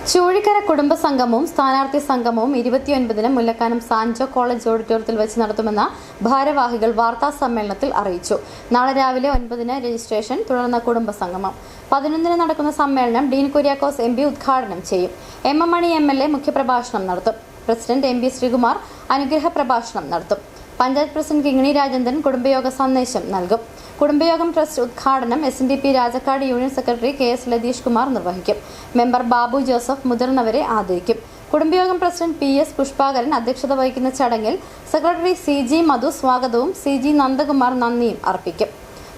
ചൂഴിക്കര കുടുംബ സംഗമവും സ്ഥാനാർത്ഥി സംഗമവും 29-ന് മുല്ലക്കാനം സാൻജോ കോളേജ് ഓഡിറ്റോറിയത്തിൽ വെച്ച് നടത്തുമെന്ന് ഭാരവാഹികൾ വാർത്താ സമ്മേളനത്തിൽ അറിയിച്ചു. നാളെ രാവിലെ 9-ന് രജിസ്ട്രേഷൻ, തുടർന്ന് കുടുംബ സംഗമം. 11-ന് നടക്കുന്ന സമ്മേളനം ഡീൻ കുര്യാക്കോസ് എം.പി. ഉദ്ഘാടനം ചെയ്യും. എം. മണി എം.എൽ.എ. മുഖ്യപ്രഭാഷണം നടത്തും. President MP. ശ്രീകുമാർ അനുഗ്രഹ പ്രഭാഷണം നടത്തും. പഞ്ചായത്ത് പ്രസിഡന്റ് കിങ്ങിണി രാജേന്ദ്രൻ കുടുംബയോഗ സന്ദേശം നൽകും. കുടുംബയോഗം ട്രസ്റ്റ് ഉദ്ഘാടനം SNDP Rajakkad union secretary KS Latheesh Kumar നിർവഹിക്കും. മെമ്പർ ബാബു ജോസഫ് മുതിർന്നവരെ ആദരിക്കും. കുടുംബയോഗം പ്രസിഡന്റ് PS പുഷ്പാകരൻ അധ്യക്ഷത വഹിക്കുന്ന ചടങ്ങിൽ സെക്രട്ടറി CG മധു സ്വാഗതവും CG നന്ദകുമാർ നന്ദിയും അർപ്പിക്കും.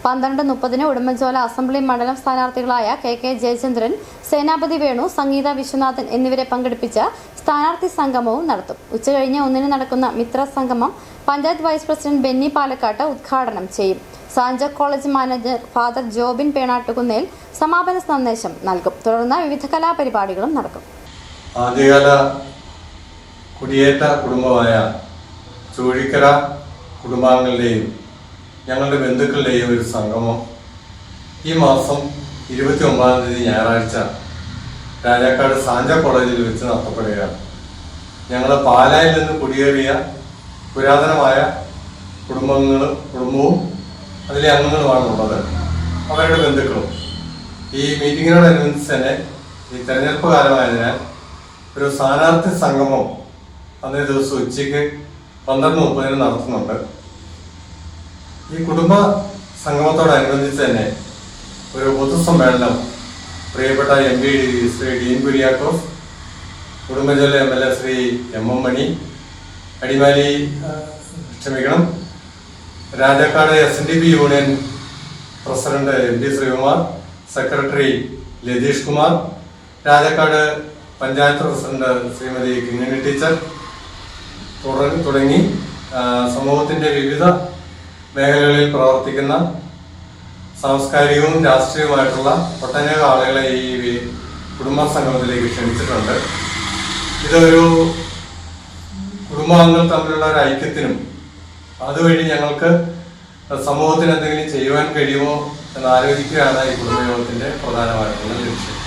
12:30-ന് ഉടുമ്പൻചോല അസംബ്ലി മണ്ഡലം സ്ഥാനാർത്ഥികളായ KK ജയചന്ദ്രൻ, സേനാപതി വേണു, സംഗീത വിശ്വനാഥൻ എന്നിവരെ പങ്കെടുപ്പിച്ച സ്ഥാനാർത്ഥി സംഗമവും നടത്തും. ഉച്ചകഴിഞ്ഞ് 1-ന് നടക്കുന്ന മിത്ര സംഗമം പഞ്ചായത്ത് വൈസ് പ്രസിഡന്റ് ബെന്നി പാലക്കാട്ട് ഉദ്ഘാടനം ചെയ്യും. Sanjo college manager father Jobin Penattukunnel സമാപന സന്ദേശം നൽകും. തുടർന്ന് വിവിധ കലാപരിപാടികളും നടക്കും. ആദ്യകാല കുടിയേറ്റ കുടുംബമായ ചൂഴിക്കര കുടുംബാംഗങ്ങളുടെയും ഞങ്ങളുടെ ബന്ധുക്കളുടെയും ഒരു സംഗമം ഈ മാസം 29-ാം തീയതി ഞായറാഴ്ച രാജാക്കാട് സാൻജോ കോളേജിൽ വെച്ച് നടത്തപ്പെടുകയാണ്. ഞങ്ങൾ പാലായിൽ നിന്ന് കുടിയേറിയ പുരാതനമായ കുടുംബവും അതിലെ അംഗങ്ങളുമാണ് ഉള്ളത്, അവരുടെ ബന്ധുക്കളും. ഈ മീറ്റിങ്ങിനോടനുബന്ധിച്ച് തന്നെ ഈ തെരഞ്ഞെടുപ്പ് കാലമായതിനാൽ ഒരു സ്ഥാനാർത്ഥി സംഗമം അന്നേ ദിവസം ഉച്ചയ്ക്ക് 12:30-ന് നടത്തുന്നുണ്ട്. ഈ കുടുംബ സംഗമത്തോടനുബന്ധിച്ച് തന്നെ ഒരു പൊതുസമ്മേളനം പ്രിയപ്പെട്ട MP Shri Dean Kuriakose, Udumbanchola MLA Shri M. Mani, Adimali Rajakkad SNDP union president MP. Sreekumar, secretary Latheesh Kumar, Rajakkad panchayat president Shrimati Kingini teacher തുടങ്ങി സമൂഹത്തിന്റെ വിവിധ മേഖലകളിൽ പ്രവർത്തിക്കുന്ന സാംസ്കാരികവും രാഷ്ട്രീയവുമായിട്ടുള്ള ഒട്ടനേകം ആളുകളെ ഈ കുടുംബ സംഗമത്തിലേക്ക് ക്ഷണിച്ചിട്ടുണ്ട്. ഇതൊരു കുടുംബാംഗങ്ങൾ തമ്മിലുള്ള ഒരു ഐക്യത്തിനും അതുവഴി ഞങ്ങൾക്ക് സമൂഹത്തിന് എന്തെങ്കിലും ചെയ്യുവാൻ കഴിയുമോ എന്ന് ആലോചിക്കുകയാണ് ഈ കുടുംബയോഗത്തിന്റെ പ്രധാനമായിട്ടുള്ള ലക്ഷ്യം.